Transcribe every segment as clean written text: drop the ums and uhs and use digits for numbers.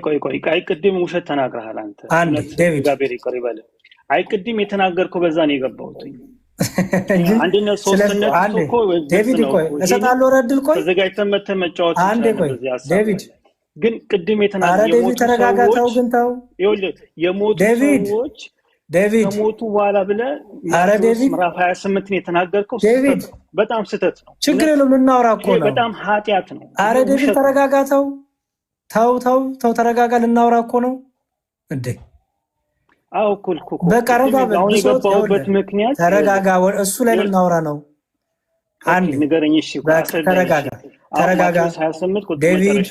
ቆይ ቅድም ውሸት ተናግረሃል አንተ። አንዴ ዴቪድ እግዚአብሔር ይቅር ይበል። ቅድም የተናገርከው በዛ ነው የገባሁት። አንድነት ሶስትነት እኮ ዴቪድ ቆይ እሰጣለሁ ረድል ቆይ ተዘጋጅተን መተህ መጫወት አንዴ ቆይ ዴቪድ ግን ቅድም የተናገረው ዴቪድ ተረጋጋታው ግን ታው የሞቱ ሰዎች ዴቪድ ከሞቱ በኋላ ብለህ ምዕራፍ 28 ነው የተናገርከው። በጣም ስህተት ነው። ችግር የለውም ልናወራ እኮ ነው። በጣም ኃጢአት ነው። አረ ዴቪድ ተረጋጋታው ተው ተረጋጋ ልናወራ እኮ ነው እንዴ። አው ኩልኩ በቃ የገባሁበት ምክንያት ተረጋጋ እሱ ላይ ልናወራ ነው። አንዴ ንገረኝ። እሺ ተረጋጋ ዴቪድ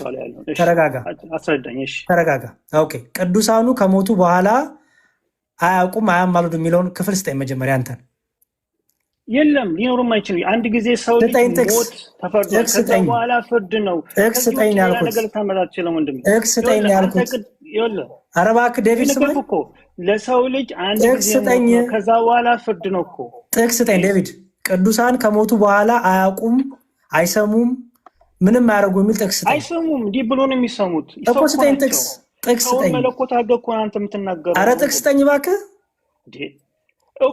ተረጋጋ አስረዳኝ። እሺ ተረጋጋ። ኦኬ ቅዱሳኑ ከሞቱ በኋላ አያውቁም አያማልዱ የሚለውን ክፍል ስጠኝ መጀመሪያ አንተን። የለም ሊኖርም አይችልም። አንድ ጊዜ ሰው ልጅ ሞት ተፈርዷል። ከዛ በኋላ ፍርድ ነው። ስጠኝ ያልኩት ነገር ታመጣችለው ወንድም ስጠኝ ያልኩት ይኸውልህ። ኧረ እባክህ ዴቪድ ስማኝ እኮ ለሰው ልጅ አንድ ጊዜ ከዛ በኋላ ፍርድ ነው እኮ። ጥቅስ ስጠኝ ዴቪድ። ቅዱሳን ከሞቱ በኋላ አያውቁም አይሰሙም ምንም አያደርጉ የሚል ጥቅስ ስጠኝ። አይሰሙም እንዲህ ብሎ ነው የሚሰሙት እኮ ስጠኝ ጥቅስ ስጠኝ። መለኮት አድርገህ እኮ አንተ የምትናገረው። ኧረ ጥቅስ ስጠኝ እባክህ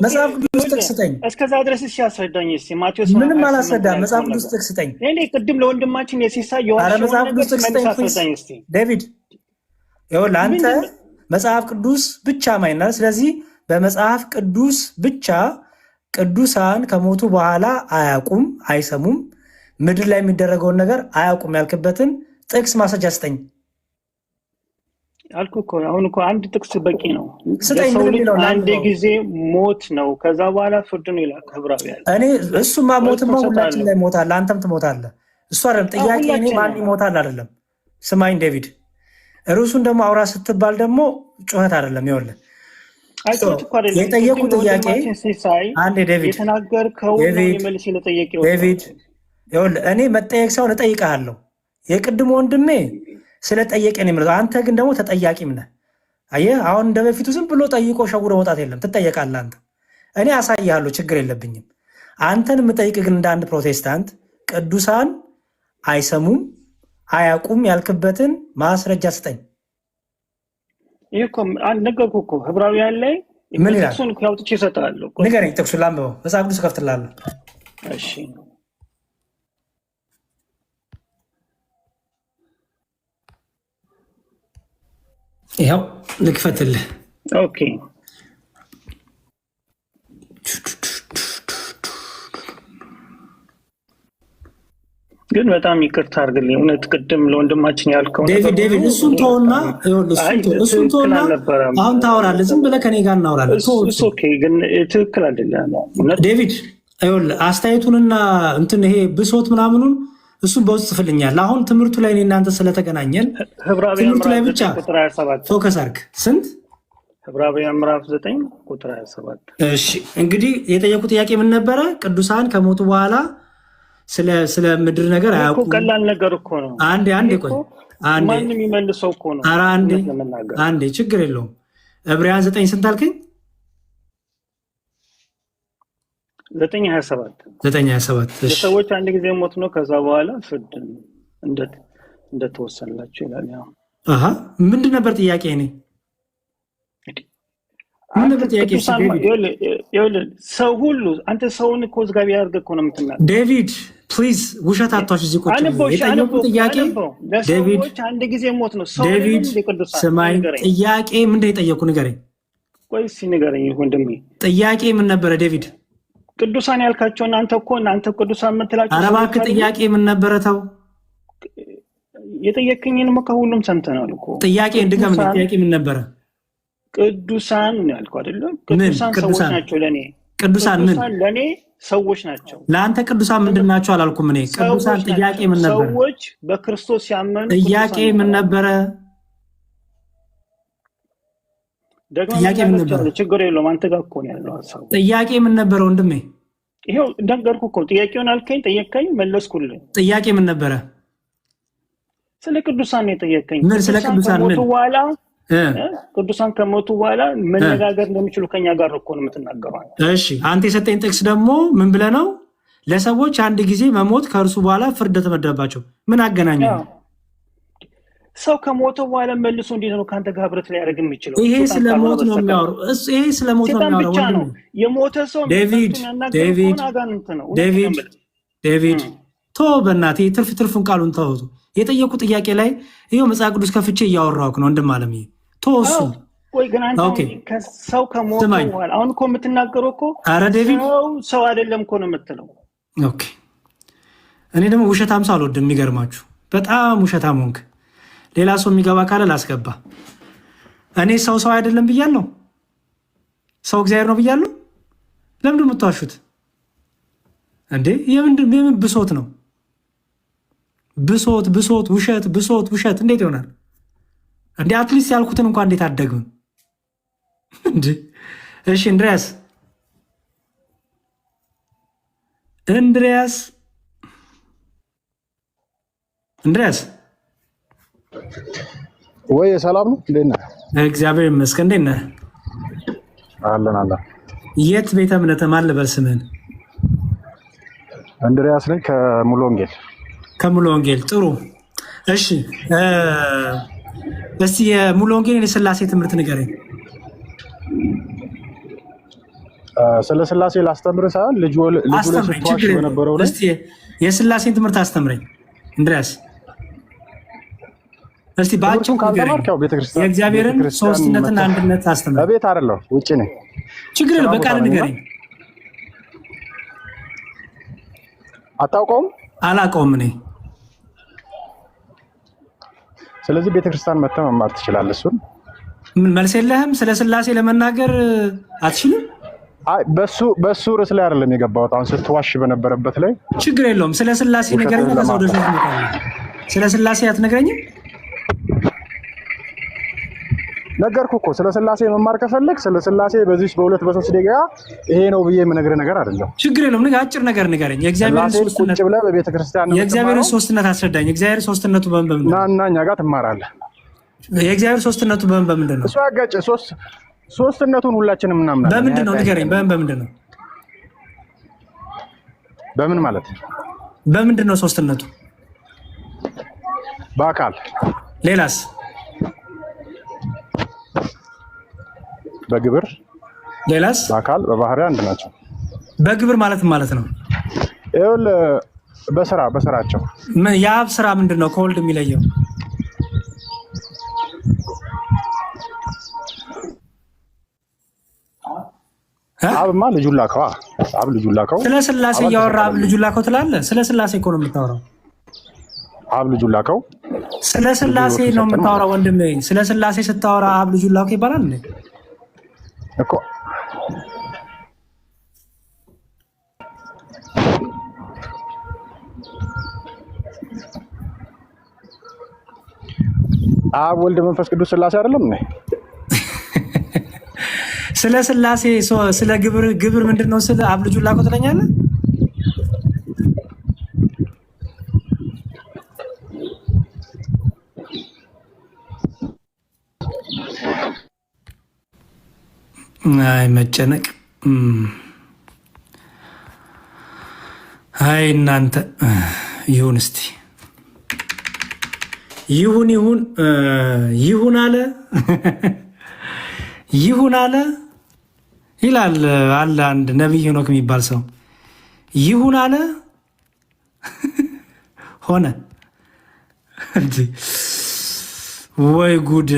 መጽሐፍ ቅዱስ ጥቅስ ስጠኝ። እስከዛ ድረስ እሺ አስረዳኝ። እስኪ ማቴዎስ ምንም አላስረዳም። መጽሐፍ ቅዱስ ጥቅስ ስጠኝ። እኔ ቅድም ለወንድማችን የሲሳይ ኧረ መጽሐፍ ቅዱስ ጥቅስ ስጠኝ ዴቪድ። ይኸውልህ አንተ መጽሐፍ ቅዱስ ብቻ ማይና ስለዚህ በመጽሐፍ ቅዱስ ብቻ ቅዱሳን ከሞቱ በኋላ አያውቁም አይሰሙም ምድር ላይ የሚደረገውን ነገር አያውቁም ያልክበትን ጥቅስ ማስረጃ ስጠኝ አልኩ እኮ። አሁን እኮ አንድ ጥቅስ በቂ ነው። ለሰው ልጅ አንድ ጊዜ ሞት ነው ከዛ በኋላ ፍርድ ነው ይላል ዕብራውያን። እኔ እሱማ ሞትማ ሁላችን ላይ ሞታለህ፣ አንተም ትሞታለህ። እሱ አይደለም ጥያቄ። እኔ ማን ይሞታል አይደለም። ስማኝ ዴቪድ፣ ርዕሱን ደግሞ አውራ ስትባል ደግሞ ጩኸት አይደለም። ይኸውልህ የጠየቁ ጥያቄ አንዴ ዴቪድ ዴቪድ ይኸውልህ እኔ መጠየቅ ሳይሆን እጠይቅሃለሁ። የቅድሞ ወንድሜ ስለጠየቀን የምለው አንተ ግን ደግሞ ተጠያቂም ነህ። አየህ አሁን እንደ በፊቱ ዝም ብሎ ጠይቆ ሸጉሮ መውጣት የለም። ትጠየቃለህ አንተ። እኔ አሳይሃለሁ፣ ችግር የለብኝም። አንተን የምጠይቅ ግን እንደ አንድ ፕሮቴስታንት ቅዱሳን አይሰሙም አያውቁም ያልክበትን ማስረጃ ስጠኝ። ይሄ እኮ ነገርኩህ እኮ ዕብራውያን ላይ ምን ይላል? ጥቅሱን ያውጥቼ እሰጥሃለሁ። ንገረኝ፣ ጥቅሱን ላንብበው። መጽሐፍ ቅዱስ እከፍትልሃለሁ። እሺ ይኸው ልክፈትልህ። ኦኬ ግን በጣም ይቅርታ አድርግልኝ። እውነት ቅድም ለወንድማችን ያልከው ዴቪድ እሱን ተውና አሁን ታወራለህ። ዝም ብለህ ከኔ ጋር እናወራለን። ኦኬ ግን ትክክል አይደለም ዴቪድ። አስተያየቱንና እንትን ይሄ ብሶት ምናምኑን እሱም በውስጥ ጽፍልኛል። አሁን ትምህርቱ ላይ እናንተ ስለተገናኘን ትምህርቱ ላይ ብቻ ፎከስ አድርግ። ስንት? ዕብራውያን ምዕራፍ 9 ቁጥር 27። እሺ እንግዲህ የጠየቁ ጥያቄ ምን ነበረ? ቅዱሳን ከሞቱ በኋላ ስለ ምድር ነገር አያውቁም። ቀላል ነገር እኮ ነው። አንዴ ቆይ ማንም የሚመልሰው እኮ ነው። ኧረ አንዴ ችግር የለውም። ዕብራውያን 9 ስንት አልከኝ? 9:27 ሰዎች አንድ ጊዜ ሞት ነው ከዛ በኋላ ፍርድ እንደተወሰነላቸው ይላል። አሃ ምንድን ነበር ጥያቄ? እኔ ምን ነበር ጥያቄ? ሰው ሁሉ አንተ ሰውን እኮ ዝጋቢ ያርገ እኮ ነው የምትናገረው። ዴቪድ ፕሊዝ ውሸት አቷሽ። እዚህ ቁጭ የጠየቁ ጥያቄ ዴቪድ አንድ ጊዜ ሞት ነው ሰው ዴቪድ ስማኝ፣ ጥያቄ ምንድን ነው የጠየቁ? ንገረኝ። ቆይ እስኪ ንገረኝ ወንድሜ፣ ጥያቄ ምን ነበረ ዴቪድ? ቅዱሳን ያልካቸው እናንተ ቅዱሳን የምትላቸው። ኧረ እባክህ ጥያቄ ምን ነበረ? ተው የጠየቅኝን ከሁሉም ሰምተናል እኮ። ጥያቄ እንድገም ጥያቄ ምን ነበረ? ቅዱሳን ያልከው አይደለም? ቅዱሳን ሰዎች ናቸው ለኔ። ቅዱሳን ምን ለኔ ሰዎች ናቸው። ለአንተ ቅዱሳን ምንድን ናቸው አላልኩም እኔ። ቅዱሳን ጥያቄ ምን ነበረ? ሰዎች በክርስቶስ ያመኑ። ጥያቄ ምን ነበረ? ጥያቄ ምን ነበረ? ችግር የለውም አንተ ጋር እኮ ነው ያለው ሐሳቡ። ጥያቄ ምን ነበረ ወንድሜ? ይሄው ነገርኩህ እኮ። ጥያቄውን አልከኝ፣ ጠየቅከኝ፣ መለስኩልህ። ጥያቄ ምን ነበረ? ስለ ቅዱሳን ነው የጠየቅከኝ። ምን ስለ ቅዱሳን ምን? ቅዱሳን ከሞቱ በኋላ መነጋገር እንደሚችሉ ከኛ ጋር እኮ ነው የምትናገረው። እሺ አንተ የሰጠኝ ጥቅስ ደግሞ ምን ብለህ ነው? ለሰዎች አንድ ጊዜ መሞት ከእርሱ በኋላ ፍርድ ተመደበባቸው። ምን አገናኘው? ሰው ከሞተ በኋላ መልሶ እንዴት ነው ካንተ ጋር ህብረት ሊያደርግ የሚችለው? ይሄ ስለሞት ነው የሚያወራው። ይሄ ስለሞት ነው የሚያወራው። ብቻ ነው የሞተ ሰው ዴቪድ ቶ በእናትህ ትርፉን ቃሉን ተውቱ። የጠየቁ ጥያቄ ላይ ይኸው መጽሐፍ ቅዱስ ከፍቼ እያወራሁህ ነው። ወንድም አለም ቶ እሱ ቆይ ግን አንተ ሰው ከሞተ በኋላ አሁን እኮ የምትናገረው እኮ ኧረ ዴቪድ ሰው አይደለም እኮ ነው የምትለው። ኦኬ እኔ ደግሞ ውሸታም ሰው አልወድም። የሚገርማችሁ በጣም ውሸታም ሆንክ። ሌላ ሰው የሚገባ ካለ ላስገባ። እኔ ሰው አይደለም ብያለሁ። ሰው እግዚአብሔር ነው ብያለሁ። ለምንድን የምትዋሹት እንዴ? የምን ብሶት ነው? ብሶት ውሸት እንዴት ይሆናል እንዴ? አትሊስት ያልኩትን እንኳን እንዴት አደግም እንዴ? እሺ እንድሪያስ ወይ ሰላም ነው? እንዴት ነህ? እግዚአብሔር ይመስገን። እንዴት ነህ? አለን። የት ቤተ እምነት ማን ልበል ስምህን? እንድሪያስ ነኝ ከሙሉ ወንጌል። ጥሩ። እሺ እስቲ የሙሉ ወንጌል የሥላሴ ትምህርት ንገረኝ። ስለ ሥላሴ ላስተምር ሳይሆን ልጁ ለስትዋሽ በነበረው ላይ እስቲ የሥላሴን ትምህርት አስተምረኝ እንድሪያስ። እስቲ ባጭሩ የእግዚአብሔርን ሶስትነትና አንድነት አስተምረኝ። ቤት አይደለሁ ውጪ ነኝ። ችግር የለም በቃል ንገረኝ። አታውቀውም? አላውቀውም እኔ። ስለዚህ ቤተክርስቲያን መተህ መማር ትችላለህ። እሱን ምን መልስ የለህም? ስለ ሥላሴ ለመናገር አትችልም? አይ በሱ ርዕስ ላይ አይደለም የገባሁት። አሁን ስትዋሽ በነበረበት ላይ ችግር የለውም። ስለ ሥላሴ ንገረኝ። ስለ ሥላሴ አትነግረኝም? ነገርኩህ እኮ ስለ ሥላሴ መማር ከፈለግ ስለ ሥላሴ በዚህ በ2 በ3 ደቂቃ ይሄ ነው ብዬ የምነግርህ ነገር አይደለም። ችግር የለውም። አጭር ነገር ንገረኝ። የእግዚአብሔርን ሶስትነት ቁጭ ብለህ በቤተክርስቲያን የእግዚአብሔርን ሶስትነት አስረዳኝ። የእግዚአብሔር ሶስትነቱ በምን እና እኛ ጋር ትማራለህ። የእግዚአብሔር ሶስትነቱ በምንድን ነው? እሱ ያጋጭ ሶስትነቱን ሁላችንም እናምናለን። በምንድን ነው ንገረኝ። በምንድን ነው? በምን ማለት በምንድን ነው ሶስትነቱ? በአካል ሌላስ? በግብር ሌላስ? በአካል በባህሪ አንድ ናቸው። በግብር ማለት ነው? ይኸውልህ በስራቸው የአብ ስራ ምንድን ነው ከወልድ የሚለየው? አብማ ልጁን ላከዋ። አብ ልጁን ላከው። ስለ ሥላሴ እያወራ አብ ልጁን ላከው ትላለህ? ስለ ሥላሴ እኮ ነው የምታወራው። አብ ልጁን ላከው። ስለ ሥላሴ ነው የምታወራው ወንድሜ። ስለ ሥላሴ ስታወራ አብ ልጁን ላከው ይባላል እንዴ? እኮ አብ ወልድ መንፈስ ቅዱስ ሥላሴ አይደለም እንዴ? ስለ ሥላሴ ስለ ግብር ምንድን ነው? ስለ አብ ልጁን ላከው ትለኛለህ? አይ መጨነቅ። አይ እናንተ ይሁን እስቲ ይሁን አለ ይሁን አለ ይላል አለ አንድ ነቢይ ሄኖክ የሚባል ሰው። ይሁን አለ ሆነ። ወይ ጉድ!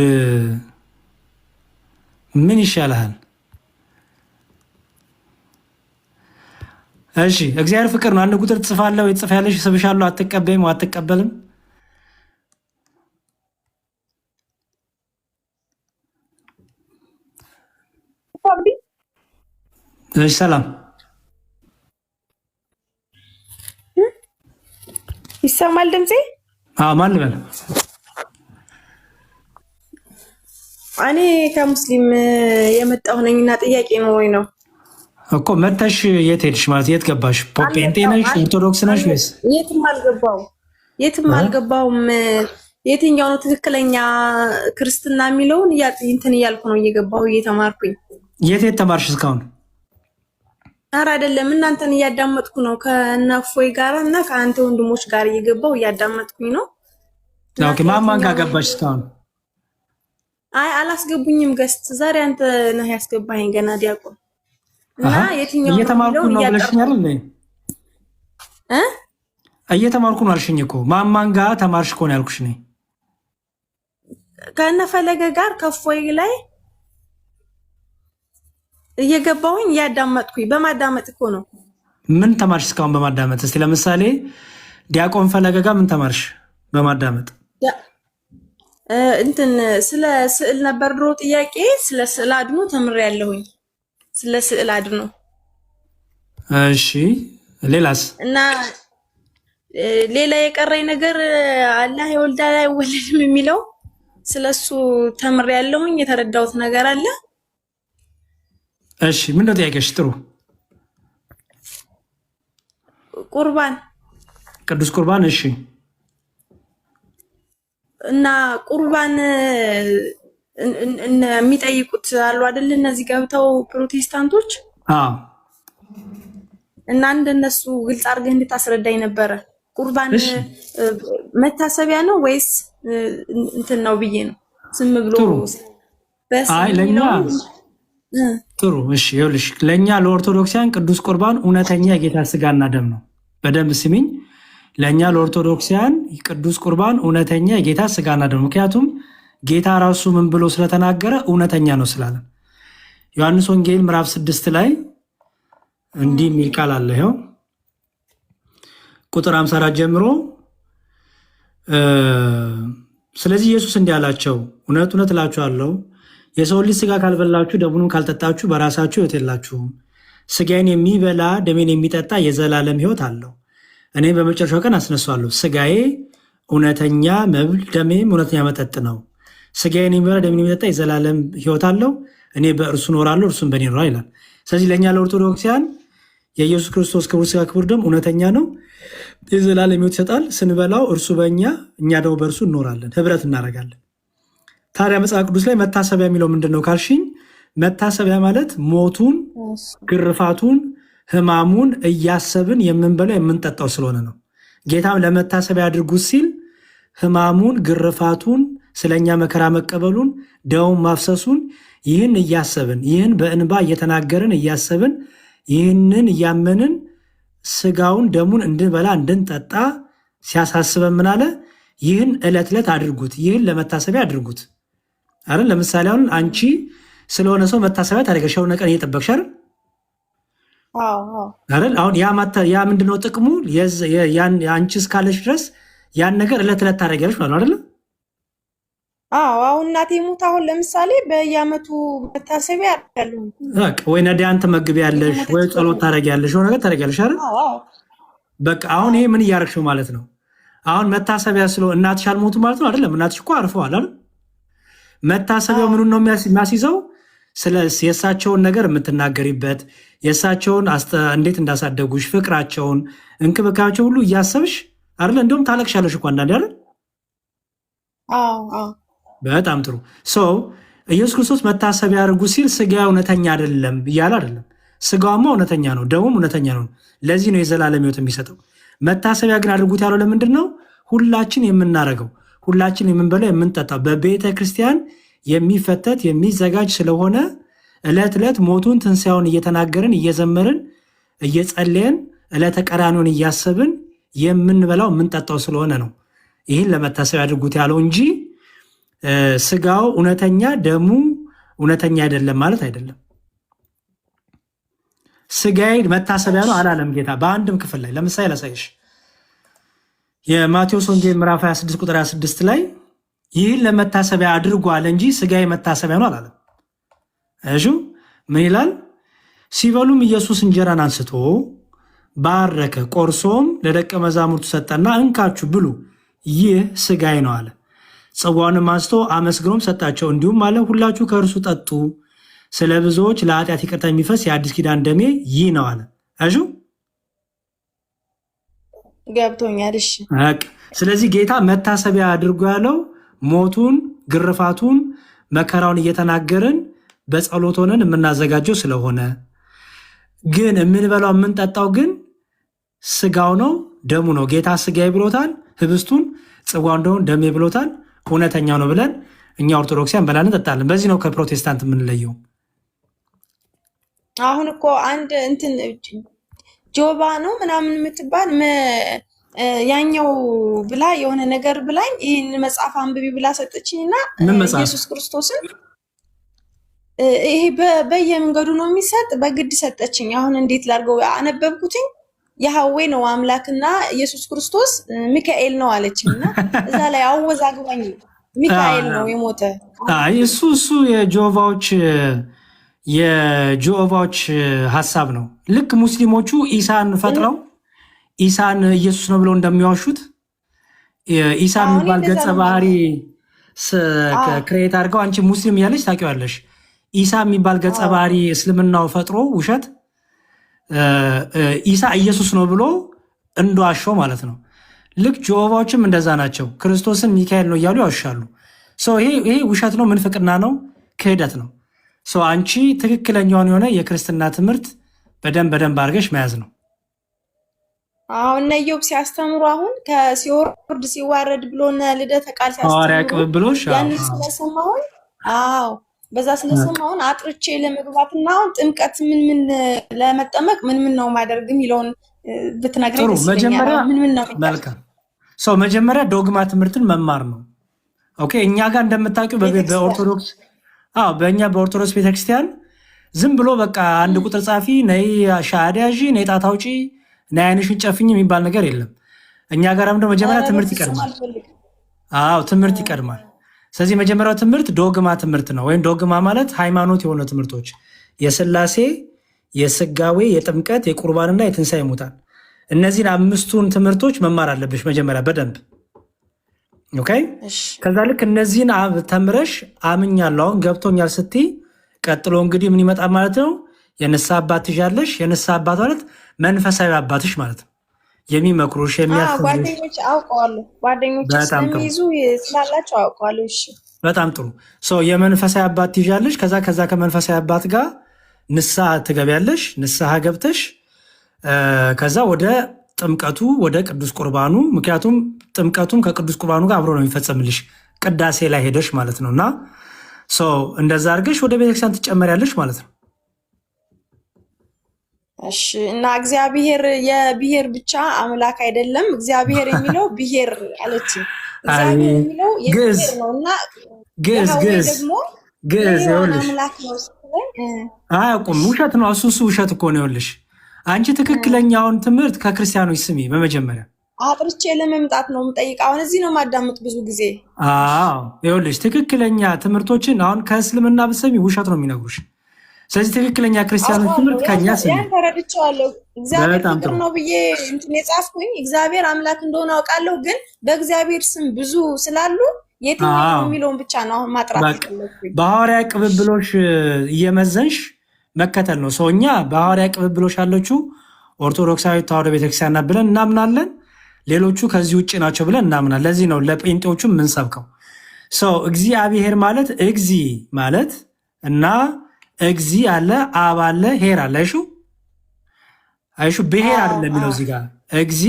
ምን ይሻልሃል? እሺ እግዚአብሔር ፍቅር ነው። አንድ ቁጥር ትጽፋለህ ወይ ትጽፊያለሽ፣ ስብሻለሁ፣ አትቀበይም አትቀበልም። እሺ ሰላም ይሰማል ድምጼ? ማን ልበል? እኔ ከሙስሊም የመጣሁ ነኝና ጥያቄ ነው ወይ ነው እኮ መተሽ የት ሄድሽ? ማለት የት ገባሽ? ጴንጤ ነሽ? ኦርቶዶክስ ነሽ ወይስ? የትም አልገባውም። የትኛው ነው ትክክለኛ ክርስትና የሚለውን እንትን እያልኩ ነው እየገባሁ እየተማርኩኝ። የት ተማርሽ እስካሁን? ኧረ አይደለም እናንተን እያዳመጥኩ ነው ከእነ እፎይ ጋር እና ከአንተ ወንድሞች ጋር እየገባሁ እያዳመጥኩኝ ነው። ኦኬ ማማን ጋር ገባሽ እስካሁን? አይ አላስገቡኝም። ገስት ዛሬ አንተ ነህ ያስገባኸኝ ገና ዲያቆን እና የትኛው እየተማርኩ ነው ብለሽኝ አይደል? እየተማርኩ ነው አልሽኝ እኮ። ማማን ጋር ተማርሽ እኮ ነው ያልኩሽ ነኝ። ከነፈለገ ጋር ከፎይ ላይ እየገባሁኝ ያዳመጥኩኝ በማዳመጥ እኮ ነው። ምን ተማርሽ እስካሁን በማዳመጥ? እስቲ ለምሳሌ ዲያቆን ፈለገ ጋር ምን ተማርሽ በማዳመጥ? እንትን ስለ ስዕል ነበር ድሮ ጥያቄ። ስለ ስዕል አድኖ ተምሬያለሁኝ። ስለ ስዕል አድኖ። እሺ ሌላስ? እና ሌላ የቀረኝ ነገር አላህ ይወልዳል አይወለድም የሚለው ስለሱ ተምሬያለሁኝ። የተረዳሁት ነገር አለ። እሺ ምንድነው ጥያቄሽ? ጥሩ። ቁርባን፣ ቅዱስ ቁርባን። እሺ እና ቁርባን የሚጠይቁት አሉ አይደል? እነዚህ ገብተው ፕሮቴስታንቶች። አዎ። እና እንደነሱ ግልጽ አድርገህ እንድታስረዳኝ ነበረ። ቁርባን መታሰቢያ ነው ወይስ እንትን ነው ብዬ ነው ዝም ብሎ? አይ ለኛ ጥሩ። እሺ ይኸውልሽ፣ ለኛ ለኦርቶዶክሳውያን ቅዱስ ቁርባን እውነተኛ የጌታ ስጋና ደም ነው። በደንብ ስሚኝ። ለኛ ለኦርቶዶክሳውያን ቅዱስ ቁርባን እውነተኛ የጌታ ስጋና ደም፣ ምክንያቱም ጌታ ራሱ ምን ብሎ ስለተናገረ እውነተኛ ነው ስላለ። ዮሐንስ ወንጌል ምዕራፍ 6 ላይ እንዲህ የሚል ቃል አለ። ይኸው ቁጥር 54 ጀምሮ ስለዚህ ኢየሱስ እንዲህ አላቸው፣ እውነት እውነት እላችኋለሁ የሰው ልጅ ስጋ ካልበላችሁ ደሙንም ካልጠጣችሁ በራሳችሁ ሕይወት የላችሁም። ስጋዬን የሚበላ ደሜን የሚጠጣ የዘላለም ሕይወት አለው፣ እኔ በመጨረሻው ቀን አስነሳዋለሁ። ስጋዬ እውነተኛ መብል ደሜም እውነተኛ መጠጥ ነው። ስጋዬን የሚበላ ደሜን የሚጠጣ የዘላለም ሕይወት አለው፣ እኔ በእርሱ እኖራለሁ እርሱም በእኔ ይኖራል ይላል። ስለዚህ ለእኛ ለኦርቶዶክሳውያን የኢየሱስ ክርስቶስ ክቡር ስጋ ክቡር ደም እውነተኛ ነው፣ የዘላለም ሕይወት ይሰጣል። ስንበላው እርሱ በእኛ እኛ ደግሞ በእርሱ እንኖራለን፣ ህብረት እናደርጋለን። ታዲያ መጽሐፍ ቅዱስ ላይ መታሰቢያ የሚለው ምንድን ነው ካልሽኝ፣ መታሰቢያ ማለት ሞቱን፣ ግርፋቱን፣ ህማሙን እያሰብን የምንበላው የምንጠጣው ስለሆነ ነው። ጌታም ለመታሰቢያ አድርጉት ሲል ህማሙን፣ ግርፋቱን፣ ስለኛ መከራ መቀበሉን፣ ደሙን ማፍሰሱን ይህን እያሰብን ይህን በእንባ እየተናገርን እያሰብን ይህንን እያመንን ስጋውን ደሙን እንድንበላ እንድንጠጣ ሲያሳስበን ምን አለ? ይህን ዕለት ዕለት አድርጉት፣ ይህን ለመታሰቢያ አድርጉት አይደል? ለምሳሌ አሁን አንቺ ስለሆነ ሰው መታሰቢያ ታደርገሽ የሆነ ቀን እየጠበቅሽ አይደል? አሁን ያ ምንድነው ጥቅሙ? አንቺ እስካለሽ ድረስ ያን ነገር ዕለት ዕለት ታደርጊያለሽ ማለት ነው አይደል? አሁን እናቴ ሙት አሁን ለምሳሌ በየዓመቱ መታሰቢያ ያደርጋሉ። በቃ ወይ ነዳያን ትመግቢያለሽ ወይ ጸሎት ታደርጊያለሽ፣ የሆነ ነገር ታደርጊያለሽ አይደል? በቃ አሁን ይሄ ምን እያደረግሽ ማለት ነው? አሁን መታሰቢያ ስለ እናትሽ አልሞቱ ማለት ነው አይደለም? እናትሽ እኮ አርፈዋል አይደል? መታሰቢያው ምኑን ነው የሚያስይዘው? ስለ የእሳቸውን ነገር የምትናገሪበት የእሳቸውን እንዴት እንዳሳደጉሽ ፍቅራቸውን፣ እንክብካቤያቸው ሁሉ እያሰብሽ አይደል? እንደውም ታለቅሻለሽ እኮ አንዳንዴ አይደል? በጣም ጥሩ ሰው ኢየሱስ ክርስቶስ መታሰቢያ አድርጉ ሲል ስጋ እውነተኛ አይደለም እያለ አይደለም። ስጋውማ እውነተኛ ነው፣ ደሙም እውነተኛ ነው። ለዚህ ነው የዘላለም ሕይወት የሚሰጠው። መታሰቢያ ግን አድርጉት ያለው ለምንድን ነው? ሁላችን የምናደርገው ሁላችን የምንበላው የምንጠጣው በቤተ ክርስቲያን የሚፈተት የሚዘጋጅ ስለሆነ ዕለት ዕለት ሞቱን ትንሣኤውን እየተናገርን እየዘመርን እየጸለየን ዕለተ ቀራንዮን እያሰብን የምንበላው የምንጠጣው ስለሆነ ነው ይህን ለመታሰቢያ አድርጉት ያለው እንጂ ስጋው እውነተኛ ደሙ እውነተኛ አይደለም ማለት አይደለም። ስጋዬ መታሰቢያ ነው አላለም ጌታ በአንድም ክፍል ላይ። ለምሳሌ ላሳይሽ። የማቴዎስ ወንጌል ምዕራፍ 26 ቁጥር 26 ላይ ይህን ለመታሰቢያ አድርጓል እንጂ ስጋዬ መታሰቢያ ነው አላለም። እሺ ምን ይላል? ሲበሉም ኢየሱስ እንጀራን አንስቶ ባረከ፣ ቆርሶም ለደቀ መዛሙርቱ ሰጠና እንካችሁ ብሉ፣ ይህ ስጋዬ ነው አለ። ጽዋውንም አንስቶ አመስግኖም ሰጣቸው፣ እንዲሁም አለ ሁላችሁ ከእርሱ ጠጡ፣ ስለ ብዙዎች ለኃጢአት ይቅርታ የሚፈስ የአዲስ ኪዳን ደሜ ይህ ነው አለ። እሺ ገብቶኛል። እሺ ስለዚህ ጌታ መታሰቢያ አድርጎ ያለው ሞቱን፣ ግርፋቱን፣ መከራውን እየተናገርን በጸሎት ሆነን የምናዘጋጀው ስለሆነ፣ ግን የምንበላው የምንጠጣው ግን ስጋው ነው ደሙ ነው። ጌታ ስጋዬ ብሎታል። ህብስቱን ጽዋውን ደግሞ ደሜ ብሎታል፣ እውነተኛው ነው ብለን እኛ ኦርቶዶክሲያን በላን እንጠጣለን። በዚህ ነው ከፕሮቴስታንት የምንለየው። አሁን እኮ አንድ እንትን ጆባ ነው ምናምን የምትባል ያኛው ብላ የሆነ ነገር ብላኝ ይህን መጽሐፍ አንብቢ ብላ ሰጠችኝና ኢየሱስ ክርስቶስን ይሄ በየመንገዱ ነው የሚሰጥ በግድ ሰጠችኝ። አሁን እንዴት ላድርገው? አነበብኩትኝ ያህዌ ነው አምላክና ኢየሱስ ክርስቶስ ሚካኤል ነው አለችኝና እዛ ላይ አወዛግባኝ ሚካኤል ነው የሞተ። አይ እሱ የጆቫዎች ሐሳብ ነው። ልክ ሙስሊሞቹ ኢሳን ፈጥረው ኢሳን ኢየሱስ ነው ብለው እንደሚዋሹት ኢሳ የሚባል ገጸ ባህሪ ክሬት አድርገው አንቺ ሙስሊም እያለች ታውቂዋለሽ። ኢሳ የሚባል ገጸ ባህሪ እስልምናው ፈጥሮ ውሸት ኢሳ ኢየሱስ ነው ብሎ እንደዋሸው ማለት ነው። ልክ ጆቫዎችም እንደዛ ናቸው። ክርስቶስን ሚካኤል ነው እያሉ ያዋሻሉ። ይሄ ውሸት ነው፣ ምንፍቅና ነው፣ ክህደት ነው። አንቺ ትክክለኛውን የሆነ የክርስትና ትምህርት በደንብ አድርገሽ መያዝ ነው። አሁን ነዮብ ሲያስተምሩ አሁን ከሲወርድ ሲዋረድ ብሎነ ልደተ ቃል ሲያስተምሩ ያንን ስለሰማሁን በዛ ስለሰማሁን አጥርቼ ለመግባትና አሁን ጥምቀት ምን ለመጠመቅ ምን ነው ማደርግ የሚለውን ብትነግረኝ ደስ ይለኛል። ምን ነው መልካም መጀመሪያ ዶግማ ትምህርትን መማር ነው። ኦኬ እኛ ጋር እንደምታውቂው በኦርቶዶክስ በእኛ በኦርቶዶክስ ቤተክርስቲያን ዝም ብሎ በቃ አንድ ቁጥር ጻፊ ነይ ሻሃዳ ያዢ ነይ ጣት አውጪ ነይ ዓይንሽን ጨፍኝ የሚባል ነገር የለም። እኛ ጋርም ደግሞ መጀመሪያ ትምህርት ይቀድማል። ትምህርት ይቀድማል። ስለዚህ መጀመሪያው ትምህርት ዶግማ ትምህርት ነው። ወይም ዶግማ ማለት ሃይማኖት የሆኑ ትምህርቶች የሥላሴ፣ የስጋዌ፣ የጥምቀት፣ የቁርባንና የትንሣኤ ሙታን እነዚህን አምስቱን ትምህርቶች መማር አለብሽ መጀመሪያ በደንብ ኦኬ። ከዛ ልክ እነዚህን ተምረሽ አምኛለሁ አሁን ገብቶኛል ስትይ ቀጥሎ እንግዲህ ምን ይመጣል ማለት ነው? የንስሐ አባት ትይዣለሽ። የንስሐ አባት ማለት መንፈሳዊ አባትሽ ማለት ነው። የሚመክሩሽ የሚያስተምሩሽ ጓደኞች አውቀዋለሁ። ጓደኞች ስለሚይዙ ስላላቸው አውቀዋለሁ። እሺ በጣም ጥሩ። የመንፈሳዊ አባት ትይዣለሽ። ከዛ ከመንፈሳዊ አባት ጋር ንስሐ ትገቢያለሽ። ንስሐ ገብተሽ ከዛ ወደ ጥምቀቱ ወደ ቅዱስ ቁርባኑ፣ ምክንያቱም ጥምቀቱም ከቅዱስ ቁርባኑ ጋር አብሮ ነው የሚፈጸምልሽ ቅዳሴ ላይ ሄደሽ ማለት ነው። እና እንደዛ አድርገሽ ወደ ቤተክርስቲያን ትጨመሪያለሽ ማለት ነው። እሺ እና እግዚአብሔር የብሔር ብቻ አምላክ አይደለም። እግዚአብሔር የሚለው ብሔር አለች። እግዚአብሔር የሚለው የብሔር ነው እና ግዕዝ ደግሞ አምላክ ነው አያውቁም። ውሸት ነው እሱ ውሸት እኮ ነው። ይኸውልሽ አንቺ ትክክለኛውን ትምህርት ከክርስቲያኖች ስሚ። በመጀመሪያ አጥርቼ ለመምጣት ነው የምጠይቀው። አሁን እዚህ ነው ማዳመጥ ብዙ ጊዜ። ይኸውልሽ ትክክለኛ ትምህርቶችን አሁን ከእስልምና ብትሰሚ ውሸት ነው የሚነግሩሽ። ስለዚህ ትክክለኛ ክርስቲያኖች ትምህርት ከኛ ስሚ። ያን ተረድቼዋለሁ። እግዚአብሔር ፍቅር ነው ብዬ እንትን የጻፍኩኝ እግዚአብሔር አምላክ እንደሆነ አውቃለሁ። ግን በእግዚአብሔር ስም ብዙ ስላሉ የትኛው የሚለውን ብቻ ነው አሁን ማጥራት ያለብኝ። በሐዋርያ ቅብብሎሽ እየመዘንሽ መከተል ነው። እኛ በሐዋርያ ቅብብሎሽ ያለችው ኦርቶዶክሳዊ ተዋሕዶ ቤተክርስቲያን ብለን እናምናለን። ሌሎቹ ከዚህ ውጭ ናቸው ብለን እናምናለን። ለዚህ ነው ለጴንጤዎቹ የምንሰብከው። እግዚአብሔር ማለት እግዚ ማለት እና እግዚ አለ አብ አለ ሄር አለ። አይሹ ብሄር አይደለም የሚለው እዚህ ጋር እግዚ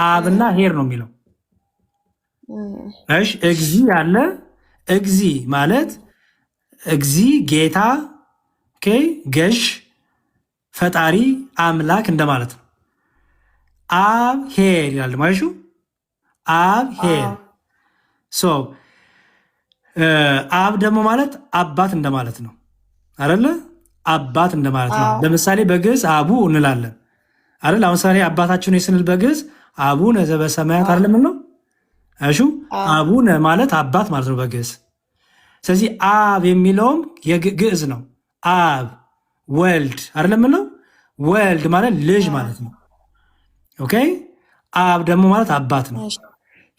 አብና ሄር ነው የሚለው። እሺ እግዚ አለ እግዚ ማለት እግዚ ጌታ ገዥ ፈጣሪ አምላክ እንደማለት ነው። አብ ሄር ይላል ማለት ነው። አብ ሄር አብ ደግሞ ማለት አባት እንደማለት ነው አይደለ? አባት እንደማለት ነው። ለምሳሌ በግዕዝ አቡ እንላለን አይደል? አሁን ምሳሌ አባታችን ስንል በግዕዝ አቡነ ዘበሰማያት አይደለም ነው። እሺ አቡነ ማለት አባት ማለት ነው በግዕዝ። ስለዚህ አብ የሚለውም የግዕዝ ነው። አብ ወልድ አይደለም ነው። ወልድ ማለት ልጅ ማለት ነው። ኦኬ አብ ደግሞ ማለት አባት ነው።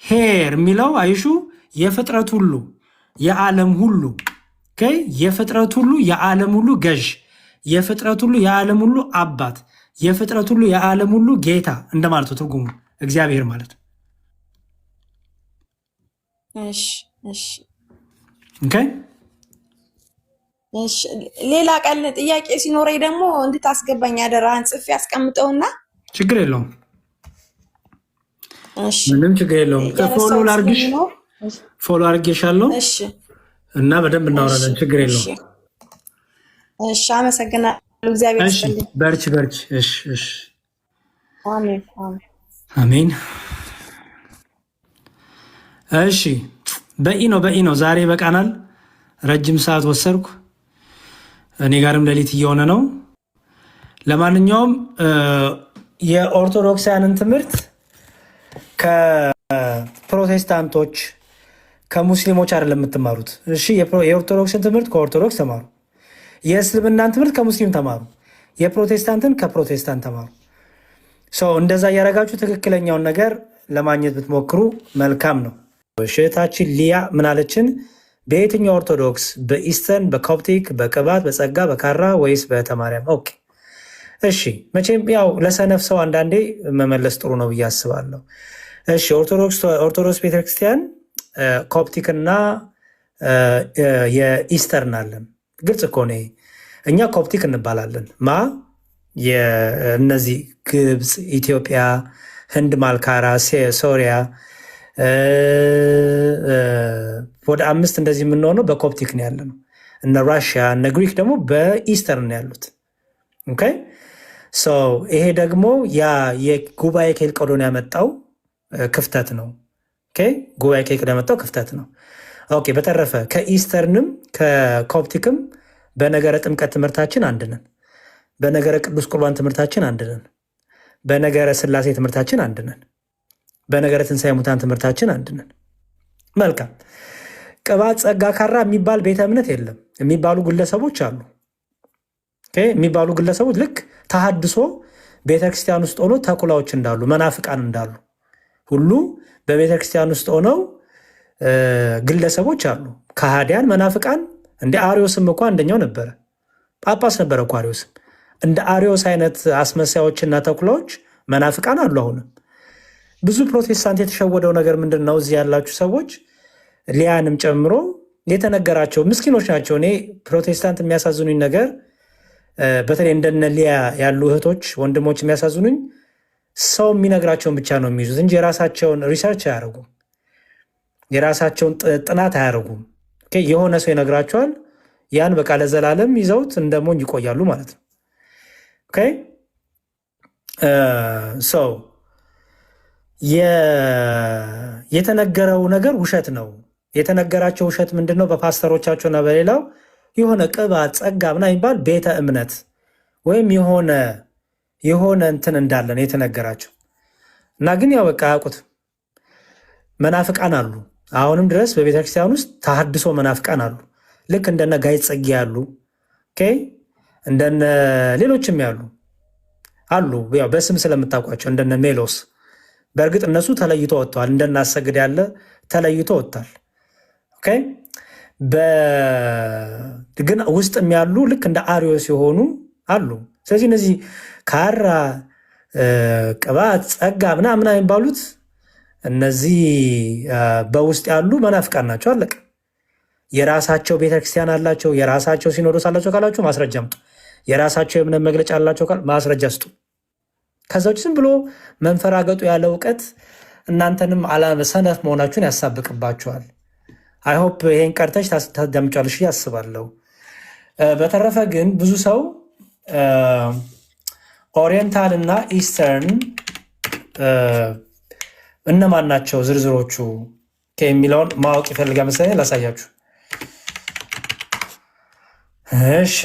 ሄር የሚለው አይሹ የፍጥረት ሁሉ የዓለም ሁሉ የፍጥረት ሁሉ የዓለም ሁሉ ገዥ፣ የፍጥረት ሁሉ የዓለም ሁሉ አባት፣ የፍጥረት ሁሉ የዓለም ሁሉ ጌታ እንደማለት ነው ትርጉሙ እግዚአብሔር ማለት ነው። ሌላ ቀን ጥያቄ ሲኖረኝ ደግሞ እንድታስገባኝ አደራህን ጽፌ ያስቀምጠውና ችግር የለውም። እሺ ምንም ችግር የለውም። ፎሎ ላርግሽ፣ ፎሎ አርግሻለሁ እና በደንብ እናወራለን። ችግር የለውም። እሺ አመሰግናለሁ። እግዚአብሔር ይስጥልኝ። በርቺ በርቺ። እሺ እሺ። አሜን አሜን። እሺ በቂ ነው። ዛሬ በቃናል። ረጅም ሰዓት ወሰድኩ። እኔ ጋርም ሌሊት እየሆነ ነው። ለማንኛውም የኦርቶዶክሳውያንን ትምህርት ከፕሮቴስታንቶች ከሙስሊሞች አይደለም የምትማሩት። እሺ የኦርቶዶክስን ትምህርት ከኦርቶዶክስ ተማሩ። የእስልምናን ትምህርት ከሙስሊም ተማሩ። የፕሮቴስታንትን ከፕሮቴስታንት ተማሩ። እንደዛ እያደረጋችሁ ትክክለኛውን ነገር ለማግኘት ብትሞክሩ መልካም ነው። እህታችን ሊያ ምናለችን? በየትኛው ኦርቶዶክስ? በኢስተርን፣ በኮፕቲክ፣ በቅባት፣ በጸጋ፣ በካራ ወይስ በተማሪያም? ኦኬ እሺ። መቼም ያው ለሰነፍ ሰው አንዳንዴ መመለስ ጥሩ ነው ብዬ አስባለሁ። እሺ ኦርቶዶክስ ቤተክርስቲያን ኮፕቲክ እና የኢስተርን አለን። ግልጽ እኮ ነው። እኛ ኮፕቲክ እንባላለን። እነዚህ ግብፅ፣ ኢትዮጵያ፣ ህንድ፣ ማልካራ፣ ሶሪያ ወደ 5 እንደዚህ የምንሆነው በኮፕቲክ ነው ያለ ነው። እነ ራሽያ እነ ግሪክ ደግሞ በኢስተርን ነው ያሉት። ኦኬ ይሄ ደግሞ የጉባኤ ኬልቄዶን ያመጣው ክፍተት ነው። ጉባኤ ኬልቄዶን ያመጣው ክፍተት ነው። ኦኬ በተረፈ ከኢስተርንም ከኮፕቲክም በነገረ ጥምቀት ትምህርታችን አንድ ነን። በነገረ ቅዱስ ቁርባን ትምህርታችን አንድ ነን። በነገረ ስላሴ ትምህርታችን አንድ ነን። በነገረ ትንሣኤ ሙታን ትምህርታችን አንድ ነን። መልካም። ቅባት፣ ጸጋ፣ ካራ የሚባል ቤተ እምነት የለም። የሚባሉ ግለሰቦች አሉ። የሚባሉ ግለሰቦች ልክ ተሐድሶ ቤተክርስቲያን ውስጥ ሆኖ ተኩላዎች እንዳሉ መናፍቃን እንዳሉ ሁሉ በቤተክርስቲያን ውስጥ ሆነው ግለሰቦች አሉ። ከሃዲያን መናፍቃን። እንደ አሪዮስም እኮ አንደኛው ነበረ፣ ጳጳስ ነበረ እኮ አሪዮስም። እንደ አሪዮስ አይነት አስመሳዮችና ተኩላዎች መናፍቃን አሉ። አሁንም ብዙ ፕሮቴስታንት የተሸወደው ነገር ምንድን ነው? እዚህ ያላችሁ ሰዎች ሊያንም ጨምሮ የተነገራቸው ምስኪኖች ናቸው። እኔ ፕሮቴስታንት የሚያሳዝኑኝ ነገር በተለይ እንደነ ሊያ ያሉ እህቶች ወንድሞች የሚያሳዝኑኝ ሰው የሚነግራቸውን ብቻ ነው የሚይዙት እንጂ የራሳቸውን ሪሰርች አያደርጉም። የራሳቸውን ጥናት አያደርጉም። የሆነ ሰው ይነግራቸዋል። ያን በቃ ለዘላለም ይዘውት እንደሞኝ ይቆያሉ ማለት ነው። ሰው የተነገረው ነገር ውሸት ነው። የተነገራቸው ውሸት ምንድን ነው? በፓስተሮቻቸውና በሌላው የሆነ ቅባት፣ ጸጋ ምናምን የሚባል ቤተ እምነት ወይም የሆነ እንትን እንዳለን የተነገራቸው እና ግን ያው በቃ አያውቁት። መናፍቃን አሉ። አሁንም ድረስ በቤተክርስቲያን ውስጥ ተሐድሶ መናፍቃን አሉ። ልክ እንደነ ጋይ ጸጌ ያሉ እንደነ ሌሎችም ያሉ አሉ። ያው በስም ስለምታውቋቸው እንደነ ሜሎስ። በእርግጥ እነሱ ተለይቶ ወጥተዋል። እንደናሰግድ ያለ ተለይቶ ወጥቷል። ግን ውስጥም ያሉ ልክ እንደ አሪዮስ የሆኑ አሉ። ስለዚህ እነዚህ ካራ፣ ቅባት፣ ጸጋ ምናምን የሚባሉት እነዚህ በውስጥ ያሉ መናፍቃን ናቸው። አለቀ። የራሳቸው ቤተክርስቲያን አላቸው። የራሳቸው ሲኖዶስ አላቸው ካላችሁ ማስረጃ አምጡ። የራሳቸው የእምነት መግለጫ አላቸው ማስረጃ ስጡ። ከዛ ውጭ ዝም ብሎ መንፈራገጡ ያለ እውቀት እናንተንም ሰነፍ መሆናችሁን ያሳብቅባችኋል። አይሆፕ ይሄን ቀርተሽ ታዳምጫለሽ ያስባለሁ። በተረፈ ግን ብዙ ሰው ኦሪየንታል እና ኢስተርን እነማን ናቸው ዝርዝሮቹ የሚለውን ማወቅ ይፈልጋ መሰለኝ። ላሳያችሁ። እሺ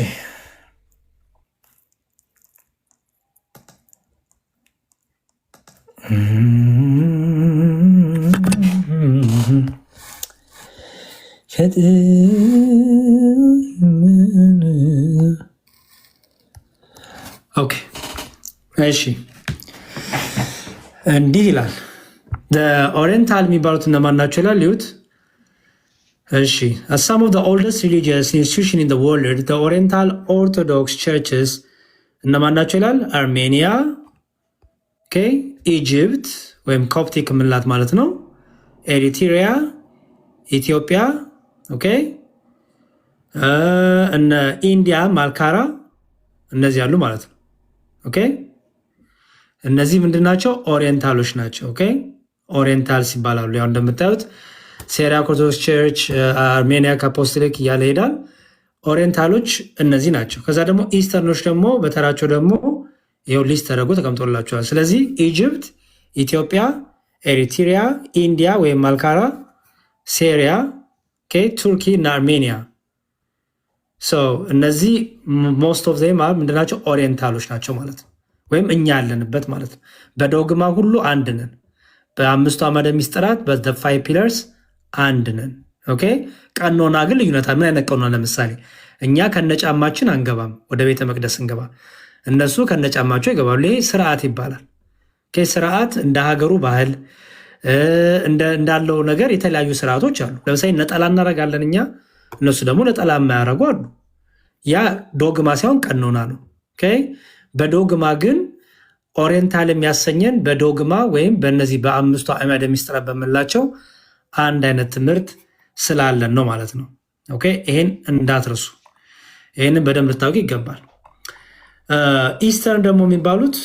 ኦኬ እሺ እንዲህ ይላል። ኦሪየንታል የሚባሉት እነማን ናቸው ይላል። ይሁት እሺ some of the oldest religious institutions in the world, the Oriental Orthodox churches እነማን ናቸው ይላል። አርሜኒያ፣ ኢጅፕት ወይም ኮፕቲክ የምንላት ማለት ነው። ኤሪትሪያ፣ ኢትዮጵያ፣ እነ ኢንዲያ፣ ማልካራ እነዚህ ያሉ ማለት ነው። እነዚህ ምንድን ናቸው? ኦሪየንታሎች ናቸው። ኦሪየንታልስ ይባላሉ። ያው እንደምታዩት ሲሪያክ ኦርቶዶክስ ቸርች፣ አርሜኒያ ካፖስቶሊክ እያለ ሄዳል። ኦሪየንታሎች እነዚህ ናቸው። ከዛ ደግሞ ኢስተርኖች ደግሞ በተራቸው ደግሞ ይኸው ሊስት ተደርጎ ተቀምጦላቸዋል። ስለዚህ ኢጅፕት፣ ኢትዮጵያ፣ ኤሪትሪያ፣ ኢንዲያ ወይም ማልካራ፣ ሴሪያ፣ ቱርኪ እና አርሜኒያ። እነዚህ ሞስት ኦፍ ዜም ምንድናቸው? ኦሪየንታሎች ናቸው ማለት ነው፣ ወይም እኛ ያለንበት ማለት ነው። በዶግማ ሁሉ አንድ ነን። በአምስቱ አዕማደ ምስጢራት በፋይቭ ፒለርስ አንድ ነን። ኦኬ። ቀኖና ግን ልዩነት። ምን አይነት ቀኖና? ለምሳሌ እኛ ከነጫማችን አንገባም ወደ ቤተ መቅደስ እንገባ፣ እነሱ ከነጫማቸው ይገባሉ። ይሄ ስርዓት ይባላል። ስርዓት እንደ ሀገሩ ባህል እንዳለው ነገር የተለያዩ ስርዓቶች አሉ። ለምሳሌ ነጠላ እናደርጋለን እኛ፣ እነሱ ደግሞ ነጠላ የማያደርጉ አሉ። ያ ዶግማ ሳይሆን ቀኖና ነው። በዶግማ ግን ኦሪየንታል የሚያሰኘን በዶግማ ወይም በእነዚህ በአምስቱ አዕማደ ምስጢራት በምንላቸው አንድ አይነት ትምህርት ስላለን ነው ማለት ነው። ኦኬ፣ ይሄን እንዳትረሱ። ይህንን በደንብ ልታውቅ ይገባል። ኢስተርን ደግሞ የሚባሉት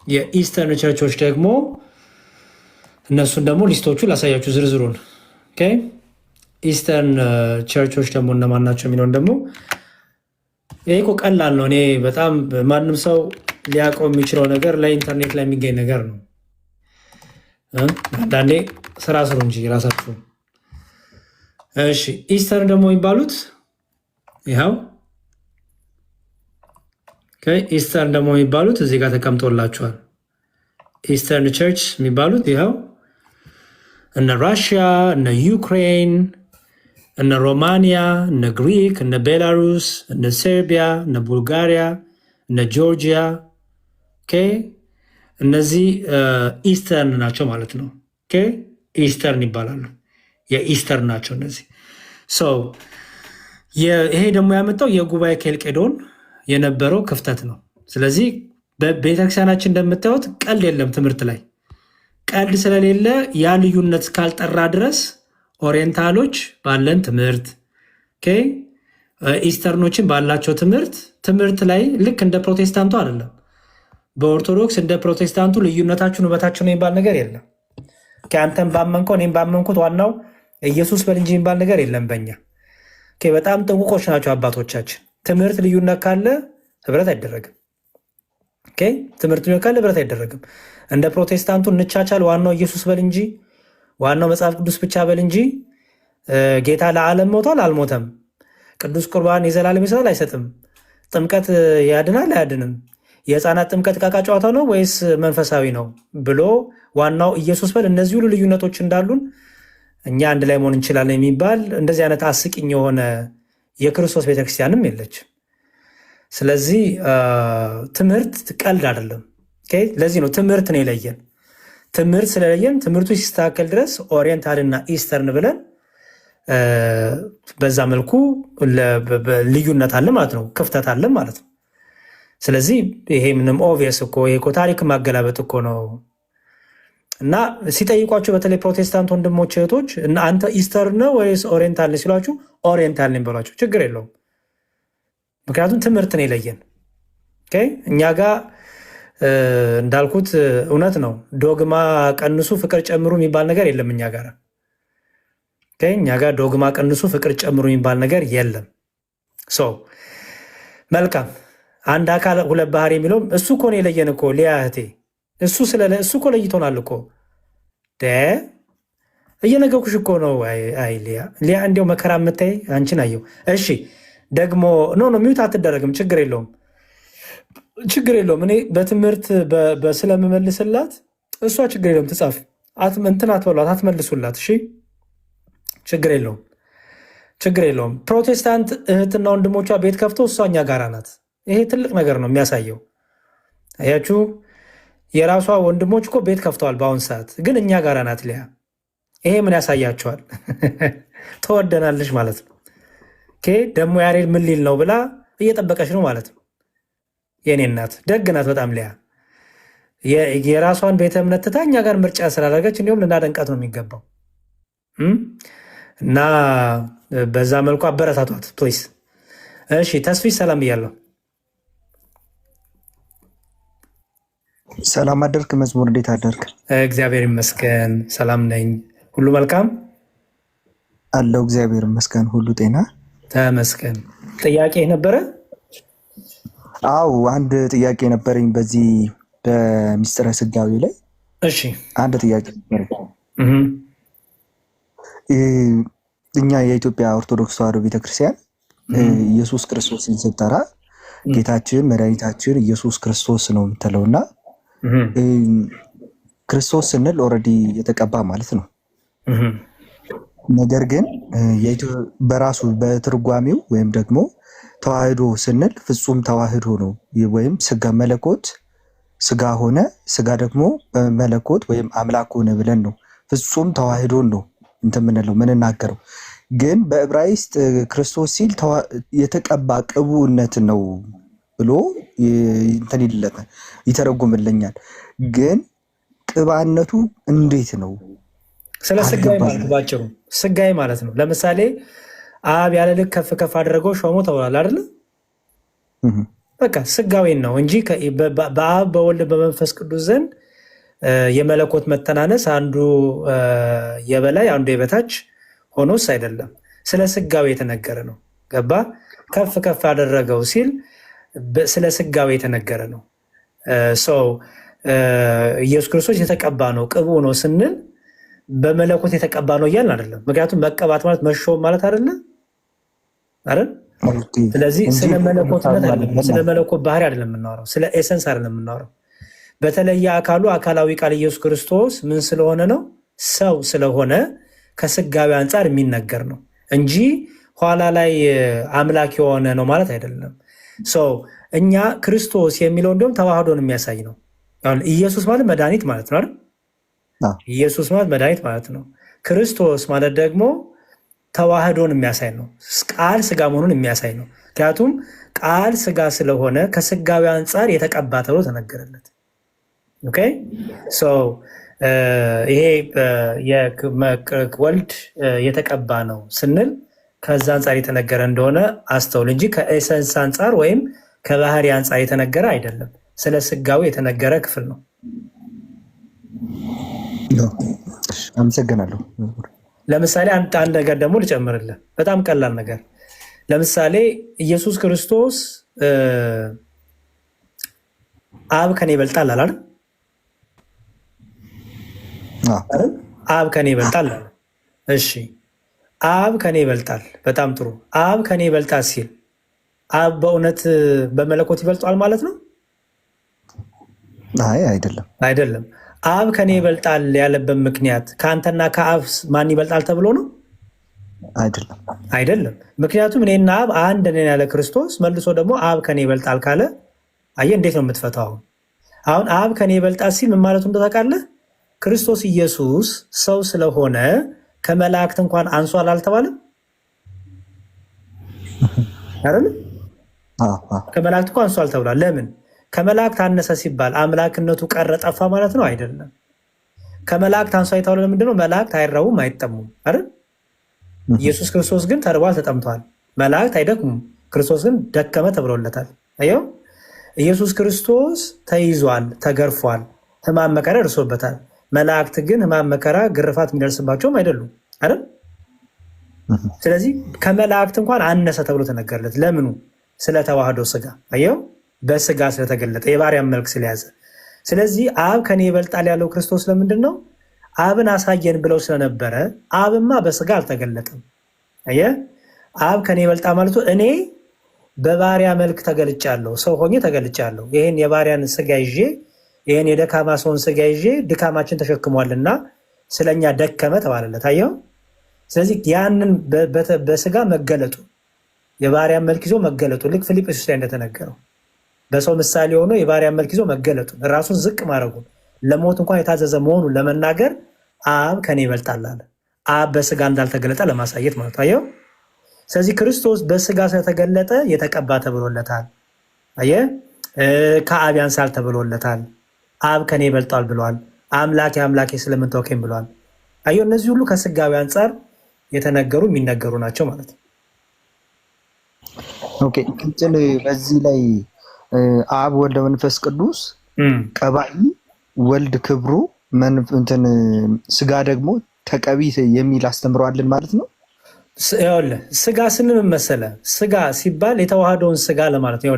የኢስተርን ቸርቾች ደግሞ እነሱን ደግሞ ሊስቶቹ ላሳያችሁ ዝርዝሩን። ኢስተርን ቸርቾች ደግሞ እነማን ናቸው የሚለውን ደግሞ ይሄ እኮ ቀላል ነው። እኔ በጣም ማንም ሰው ሊያውቀው የሚችለው ነገር ለኢንተርኔት ላይ የሚገኝ ነገር ነው። አንዳንዴ ስራ ስሩ እንጂ ራሳችሁ። እሺ፣ ኢስተርን ደግሞ የሚባሉት ይኸው ኢስተርን ደግሞ የሚባሉት እዚህ ጋር ተቀምጦላችኋል። ኢስተርን ቸርች የሚባሉት ይኸው እነ ራሽያ፣ እነ ዩክሬን፣ እነ ሮማኒያ፣ እነ ግሪክ፣ እነ ቤላሩስ፣ እነ ሰርቢያ፣ እነ ቡልጋሪያ፣ እነ ጆርጂያ። እነዚህ ኢስተርን ናቸው ማለት ነው። ኢስተርን ይባላሉ። የኢስተርን ናቸው እነዚህ። ይሄ ደግሞ ያመጣው የጉባኤ ኬልቄዶን የነበረው ክፍተት ነው። ስለዚህ በቤተክርስቲያናችን እንደምታዩት ቀልድ የለም። ትምህርት ላይ ቀልድ ስለሌለ ያ ልዩነት ካልጠራ ድረስ ኦሪየንታሎች ባለን ትምህርት፣ ኢስተርኖችን ባላቸው ትምህርት ላይ ልክ እንደ ፕሮቴስታንቱ አይደለም። በኦርቶዶክስ እንደ ፕሮቴስታንቱ ልዩነታችሁን ውበታችሁ ነው የሚባል ነገር የለም። አንተን ባመንከው እኔም ባመንኩት ዋናው ኢየሱስ በል እንጂ የሚባል ነገር የለም በኛ። በጣም ጥንቁቆች ናቸው አባቶቻችን። ትምህርት ልዩነት ካለ ህብረት አይደረግም። ትምህርት ልዩነት ካለ ህብረት አይደረግም። እንደ ፕሮቴስታንቱ እንቻቻል፣ ዋናው ኢየሱስ በል እንጂ፣ ዋናው መጽሐፍ ቅዱስ ብቻ በል እንጂ። ጌታ ለዓለም ሞቷል አልሞተም፣ ቅዱስ ቁርባን የዘላለም ይሰጣል አይሰጥም፣ ጥምቀት ያድናል አያድንም፣ የህፃናት ጥምቀት ዕቃ ዕቃ ጨዋታ ነው ወይስ መንፈሳዊ ነው ብሎ ዋናው ኢየሱስ በል። እነዚህ ሁሉ ልዩነቶች እንዳሉን እኛ አንድ ላይ መሆን እንችላለን የሚባል እንደዚህ አይነት አስቂኝ የሆነ የክርስቶስ ቤተክርስቲያንም የለች። ስለዚህ ትምህርት ቀልድ አይደለም። ለዚህ ነው ትምህርት ነው የለየን። ትምህርት ስለለየን ትምህርቱ ሲስተካከል ድረስ ኦሪየንታልና ኢስተርን ብለን በዛ መልኩ ልዩነት አለ ማለት ነው፣ ክፍተት አለ ማለት ነው። ስለዚህ ይሄ ምንም ኦቪየስ እኮ ይሄ እኮ ታሪክ ማገላበጥ እኮ ነው። እና ሲጠይቋቸው በተለይ ፕሮቴስታንት ወንድሞች እህቶች እና አንተ ኢስተርን ነው ወይስ ኦሪየንታል ነው ሲሏችሁ ኦሪየንታል ነኝ በሏቸው፣ ችግር የለውም። ምክንያቱም ትምህርት ነው የለየን። እኛ ጋር እንዳልኩት እውነት ነው፣ ዶግማ ቀንሱ ፍቅር ጨምሩ የሚባል ነገር የለም እኛ ጋር። እኛ ጋር ዶግማ ቀንሱ ፍቅር ጨምሩ የሚባል ነገር የለም። መልካም፣ አንድ አካል ሁለት ባህሪ የሚለውም እሱ እኮ ነው የለየን እኮ ሊያ እህቴ፣ እሱ እኮ ለይቶናል እኮ እየነገርኩሽ እኮ ነው። አይ ሊያ እንዲያው መከራ የምታይ አንቺን አየው። እሺ ደግሞ ኖ ሚዩት አትደረግም፣ ችግር የለውም ችግር የለውም። እኔ በትምህርት ስለምመልስላት እሷ ችግር የለውም ትጻፍ፣ እንትን አትበሏት፣ አትመልሱላት። እሺ ችግር የለውም ችግር የለውም። ፕሮቴስታንት እህትና ወንድሞቿ ቤት ከፍተው እሷ እኛ ጋራ ናት። ይሄ ትልቅ ነገር ነው የሚያሳየው። አያችሁ፣ የራሷ ወንድሞች እኮ ቤት ከፍተዋል በአሁን ሰዓት፣ ግን እኛ ጋራ ናት ሊያ። ይሄ ምን ያሳያቸዋል? ተወደናለች ማለት ነው። ደግሞ ያሬድ ምን ሊል ነው ብላ እየጠበቀች ነው ማለት ነው። የኔ እናት ደግ ናት በጣም ሊያ። የራሷን ቤተ እምነት ትታ እኛ ጋር ምርጫ ስላደረገች እንዲሁም ልናደንቃት ነው የሚገባው። እና በዛ መልኩ አበረታቷት ፕሊስ። እሺ ተስፊሽ ሰላም ብያለሁ። ሰላም አደርክ መዝሙር፣ እንዴት አደርክ? እግዚአብሔር ይመስገን ሰላም ነኝ። ሁሉ መልካም አለው። እግዚአብሔር ይመስገን ሁሉ ጤና ተመስገን። ጥያቄ ነበረ? አው አንድ ጥያቄ ነበረኝ በዚህ በሚስጥረ ስጋዌ ላይ። እሺ አንድ ጥያቄ ነበረኝ። እኛ የኢትዮጵያ ኦርቶዶክስ ተዋሕዶ ቤተክርስቲያን ኢየሱስ ክርስቶስን ስንጠራ ጌታችን መድኃኒታችን ኢየሱስ ክርስቶስ ነው የምትለውና ክርስቶስ ስንል ኦልሬዲ የተቀባ ማለት ነው። ነገር ግን በራሱ በትርጓሜው ወይም ደግሞ ተዋህዶ ስንል ፍጹም ተዋህዶ ነው ወይም ስጋ መለኮት ስጋ ሆነ ስጋ ደግሞ መለኮት ወይም አምላክ ሆነ ብለን ነው ፍጹም ተዋህዶን ነው እንትን ምንለው ምንናገረው። ግን በዕብራይስጥ ክርስቶስ ሲል የተቀባ ቅቡነት ነው ብሎ እንትን ይተረጉምልኛል። ግን ቅባነቱ እንዴት ነው? ስለ ስጋይ ማለት ባጭሩ ስጋይ ማለት ነው። ለምሳሌ አብ ያለ ልክ ከፍ ከፍ አደረገው ሾሞ ተብሏል አይደል? በቃ ስጋዌን ነው እንጂ በአብ በወልድ በመንፈስ ቅዱስ ዘንድ የመለኮት መተናነስ አንዱ የበላይ አንዱ የበታች ሆኖስ አይደለም። ስለ ስጋዌ የተነገረ ነው። ገባ? ከፍ ከፍ አደረገው ሲል ስለ ስጋዌ የተነገረ ነው። ሰው ኢየሱስ ክርስቶስ የተቀባ ነው ቅቡ ነው ስንል በመለኮት የተቀባ ነው እያልን አይደለም። ምክንያቱም መቀባት ማለት መሾም ማለት አይደለም አይደል? ስለዚህ ስለ መለኮትነት አይደለም፣ ስለ መለኮት ባህሪ አይደለም የምናወራው፣ ስለ ኤሰንስ አይደለም የምናወራው። በተለየ አካሉ አካላዊ ቃል ኢየሱስ ክርስቶስ ምን ስለሆነ ነው? ሰው ስለሆነ ከስጋዊ አንጻር የሚነገር ነው እንጂ ኋላ ላይ አምላክ የሆነ ነው ማለት አይደለም። ሰው እኛ ክርስቶስ የሚለው እንዲሁም ተዋህዶን የሚያሳይ ነው። ኢየሱስ ማለት መድኃኒት ማለት ነው አይደል? ኢየሱስ ማለት መድኃኒት ማለት ነው። ክርስቶስ ማለት ደግሞ ተዋህዶን የሚያሳይ ነው። ቃል ስጋ መሆኑን የሚያሳይ ነው። ምክንያቱም ቃል ስጋ ስለሆነ ከስጋዊ አንጻር የተቀባ ተብሎ ተነገረለት። ኦኬ ሶ ይሄ ወልድ የተቀባ ነው ስንል ከዛ አንጻር የተነገረ እንደሆነ አስተውል እንጂ ከኤሰንስ አንጻር ወይም ከባህሪ አንጻር የተነገረ አይደለም። ስለ ስጋዊ የተነገረ ክፍል ነው። አመሰግናለሁ። ለምሳሌ አንድ ነገር ደግሞ ልጨምርልህ፣ በጣም ቀላል ነገር። ለምሳሌ ኢየሱስ ክርስቶስ አብ ከኔ ይበልጣል አላል? አብ ከኔ ይበልጣል አለ። እሺ አብ ከኔ ይበልጣል፣ በጣም ጥሩ። አብ ከኔ ይበልጣል ሲል አብ በእውነት በመለኮት ይበልጧል ማለት ነው? አይ አይደለም፣ አይደለም። አብ ከኔ ይበልጣል ያለበት ምክንያት ከአንተና ከአብ ማን ይበልጣል ተብሎ ነው? አይደለም፣ አይደለም። ምክንያቱም እኔና አብ አንድ ነን ያለ ክርስቶስ መልሶ ደግሞ አብ ከኔ ይበልጣል ካለ አየህ፣ እንዴት ነው የምትፈታው? አሁን አብ ከኔ ይበልጣል ሲል ምን ማለቱ እንደታውቃለህ? ክርስቶስ ኢየሱስ ሰው ስለሆነ ከመላእክት እንኳን አንሷል አልተባለም አይደል? ከመላእክት እንኳን አንሷል ተብሏል። ለምን? ከመላእክት አነሰ ሲባል አምላክነቱ ቀረ ጠፋ ማለት ነው? አይደለም። ከመላእክት አንሷ የተባለው ለምንድነው? መላእክት አይራቡም አይጠሙም አይደል? ኢየሱስ ክርስቶስ ግን ተርቧል ተጠምቷል። መላእክት አይደክሙም፣ ክርስቶስ ግን ደከመ ተብሎለታል። አየው፣ ኢየሱስ ክርስቶስ ተይዟል፣ ተገርፏል፣ ሕማም መከራ ደርሶበታል። መላእክት ግን ሕማም መከራ ግርፋት የሚደርስባቸውም አይደሉም አይደል? ስለዚህ ከመላእክት እንኳን አነሰ ተብሎ ተነገረለት። ለምኑ? ስለተዋህዶ ስጋ። አየው፣ በስጋ ስለተገለጠ የባሪያን መልክ ስለያዘ። ስለዚህ አብ ከኔ ይበልጣል ያለው ክርስቶስ ለምንድን ነው? አብን አሳየን ብለው ስለነበረ አብማ በስጋ አልተገለጠም። አየህ፣ አብ ከኔ ይበልጣል ማለቱ እኔ በባሪያ መልክ ተገልጫለሁ፣ ሰው ሆኜ ተገልጫለሁ። ይህን የባሪያን ስጋ ይዤ ይህን የደካማ ሰውን ስጋ ይዤ ድካማችን ተሸክሟልና ስለኛ ደከመ ተባለለት። አየው። ስለዚህ ያንን በስጋ መገለጡ የባሪያን መልክ ይዞ መገለጡ ልክ ፊልጵስዩስ ላይ እንደተነገረው በሰው ምሳሌ ሆኖ የባሪያን መልክ ይዞ መገለጡ ራሱን ዝቅ ማድረጉን ለሞት እንኳን የታዘዘ መሆኑን ለመናገር አብ ከኔ ይበልጣል አለ። አብ በስጋ እንዳልተገለጠ ለማሳየት ማለት አየው። ስለዚህ ክርስቶስ በስጋ ስለተገለጠ የተቀባ ተብሎለታል። አየህ፣ ከአብ ያንሳል ተብሎለታል። አብ ከኔ ይበልጣል ብሏል። አምላኬ አምላኬ ስለምን ተወከኝ ብሏል። አየው፣ እነዚህ ሁሉ ከስጋዊ አንጻር የተነገሩ የሚነገሩ ናቸው ማለት ነው። ኦኬ፣ ቅጥል በዚህ ላይ አብ ወልድ መንፈስ ቅዱስ ቀባኢ ወልድ ክብሩ እንትን ስጋ ደግሞ ተቀቢ የሚል አስተምረዋልን ማለት ነው። ስጋ ስንል መሰለ ስጋ ሲባል የተዋህደውን ስጋ ለማለት ነው።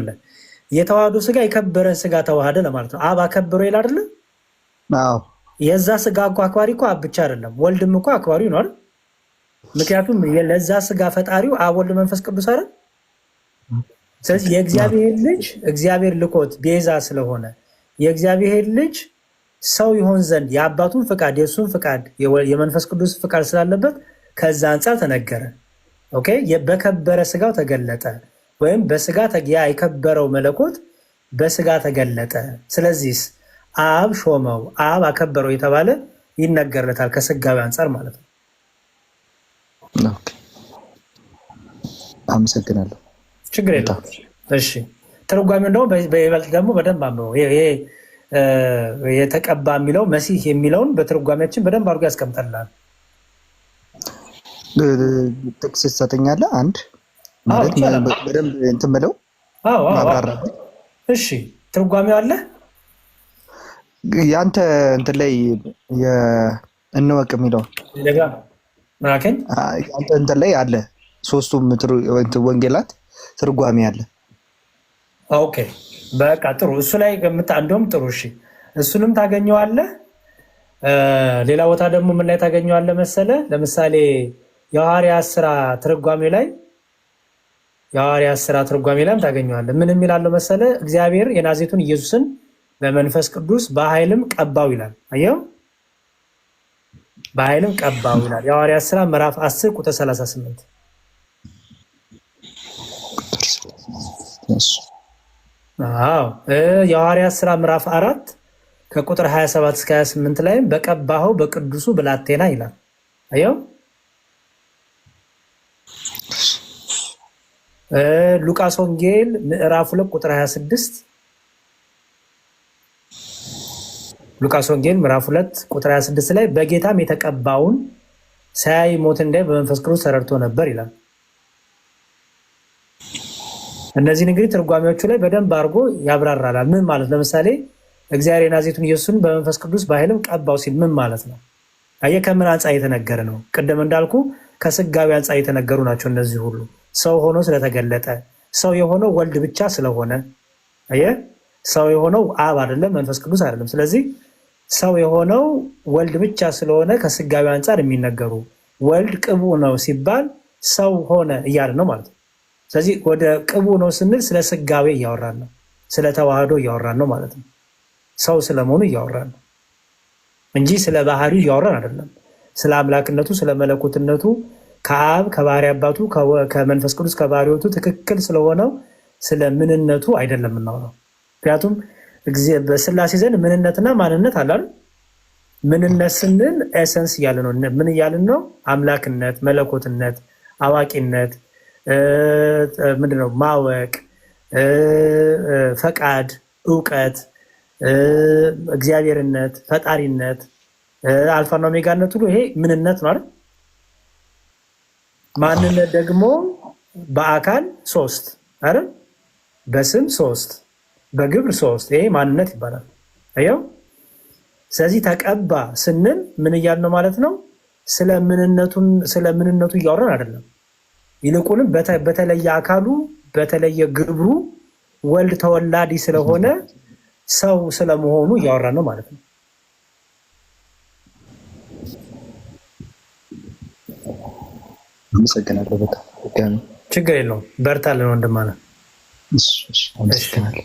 የተዋህዶ ስጋ የከበረን ስጋ ተዋህደ ለማለት ነው። አብ አከበረው ይላል አይደል? አዎ። የዛ ስጋ እኮ አክባሪ እኮ አብ ብቻ አይደለም ወልድም እኮ አክባሪው ነው አይደል? ምክንያቱም ለዛ ስጋ ፈጣሪው አብ ወልድ መንፈስ ቅዱስ አይደል? ስለዚህ የእግዚአብሔር ልጅ እግዚአብሔር ልኮት ቤዛ ስለሆነ የእግዚአብሔር ልጅ ሰው ይሆን ዘንድ የአባቱን ፍቃድ የእሱን ፍቃድ የመንፈስ ቅዱስ ፍቃድ ስላለበት ከዛ አንጻር ተነገረ። ኦኬ በከበረ ስጋው ተገለጠ፣ ወይም በስጋ የከበረው መለኮት በስጋ ተገለጠ። ስለዚህ አብ ሾመው አብ አከበረው የተባለ ይነገርለታል ከስጋዊ አንጻር ማለት ነው። ኦኬ አመሰግናለሁ። ችግር የለውም። እሺ ትርጓሜው ደግሞ በይበልጥ ደግሞ በደንብ አንብበው። ይሄ የተቀባ የሚለው መሲህ የሚለውን በትርጓሜያችን በደንብ አድርጎ ያስቀምጠልናል። ጥቅስ ትሰጠኛለህ? አንድ ማለት በደንብ እንትን ብለው ማብራራ። እሺ ትርጓሜው አለ ያንተ እንትን ላይ እንወቅ የሚለው ያንተ እንትን ላይ አለ። ሶስቱም ወንጌላት ትርጓሜ አለ። ኦኬ በቃ ጥሩ። እሱ ላይ እንደውም ጥሩ። እሺ እሱንም ታገኘዋለህ። ሌላ ቦታ ደግሞ ምን ላይ ታገኘዋለህ መሰለ? ለምሳሌ የሐዋርያት ሥራ ትርጓሜ ላይ ላይም ታገኘዋለህ። ምን የሚላለው መሰለ? እግዚአብሔር የናዝሬቱን ኢየሱስን በመንፈስ ቅዱስ በኃይልም ቀባው ይላል። አየው፣ በኃይልም ቀባው ይላል። የሐዋርያት ሥራ ምዕራፍ 10 ቁጥር 38። አዎ የሐዋርያት ሥራ ምዕራፍ 4 ከቁጥር 27 እስከ 28 ላይም በቀባኸው በቅዱሱ ብላቴና ይላል። አየው። ሉቃስ ወንጌል ምዕራፍ 2 ቁጥር 26 ሉቃስ ወንጌል ምዕራፍ 2 ቁጥር 26 ላይ በጌታም የተቀባውን ሳያይ ሞት እንዳይ በመንፈስ ቅዱስ ተረድቶ ነበር ይላል። እነዚህ እንግዲህ ትርጓሜዎቹ ላይ በደንብ አድርጎ ያብራራል። ምን ማለት ለምሳሌ እግዚአብሔር የናዝሬቱን ኢየሱስን በመንፈስ ቅዱስ በኃይልም ቀባው ሲል ምን ማለት ነው? አየህ፣ ከምን አንጻር የተነገረ ነው? ቅድም እንዳልኩ ከስጋዊ አንጻር የተነገሩ ናቸው። እነዚህ ሁሉ ሰው ሆኖ ስለተገለጠ፣ ሰው የሆነው ወልድ ብቻ ስለሆነ፣ አየህ፣ ሰው የሆነው አብ አይደለም መንፈስ ቅዱስ አይደለም። ስለዚህ ሰው የሆነው ወልድ ብቻ ስለሆነ ከስጋዊ አንጻር የሚነገሩ ወልድ ቅቡ ነው ሲባል ሰው ሆነ እያለ ነው ማለት ነው። ስለዚህ ወደ ቅቡ ነው ስንል ስለ ስጋዌ እያወራን ነው፣ ስለ ተዋህዶ እያወራን ነው ማለት ነው። ሰው ስለመሆኑ እያወራን ነው እንጂ ስለ ባህሪው እያወራን አይደለም። ስለ አምላክነቱ፣ ስለ መለኮትነቱ ከአብ ከባህሪ አባቱ ከመንፈስ ቅዱስ ከባህሪዎቱ ትክክል ስለሆነው ስለ ምንነቱ አይደለም የምናወራው። ምክንያቱም በስላሴ ዘንድ ምንነትና ማንነት አለ አይደል? ምንነት ስንል ኤሰንስ እያለ ነው። ምን እያልን ነው? አምላክነት፣ መለኮትነት፣ አዋቂነት፣ ምንድነው ማወቅ፣ ፈቃድ፣ እውቀት፣ እግዚአብሔርነት፣ ፈጣሪነት፣ አልፋና ኦሜጋነት ሁሉ ይሄ ምንነት ነው አይደል? ማንነት ደግሞ በአካል 3 አይደል? በስም 3 በግብር 3 ይሄ ማንነት ይባላል። አየው። ስለዚህ ተቀባ ስንል ምን እያልን ነው ማለት ነው? ስለ ምንነቱ እያወራን አይደለም። ይልቁንም በተለየ አካሉ በተለየ ግብሩ ወልድ ተወላዲ ስለሆነ ሰው ስለመሆኑ እያወራን ነው ማለት ነው። አመሰግናለሁ። በጣም ችግር የለውም። በርታለን ወንድማነ። አመሰግናለሁ።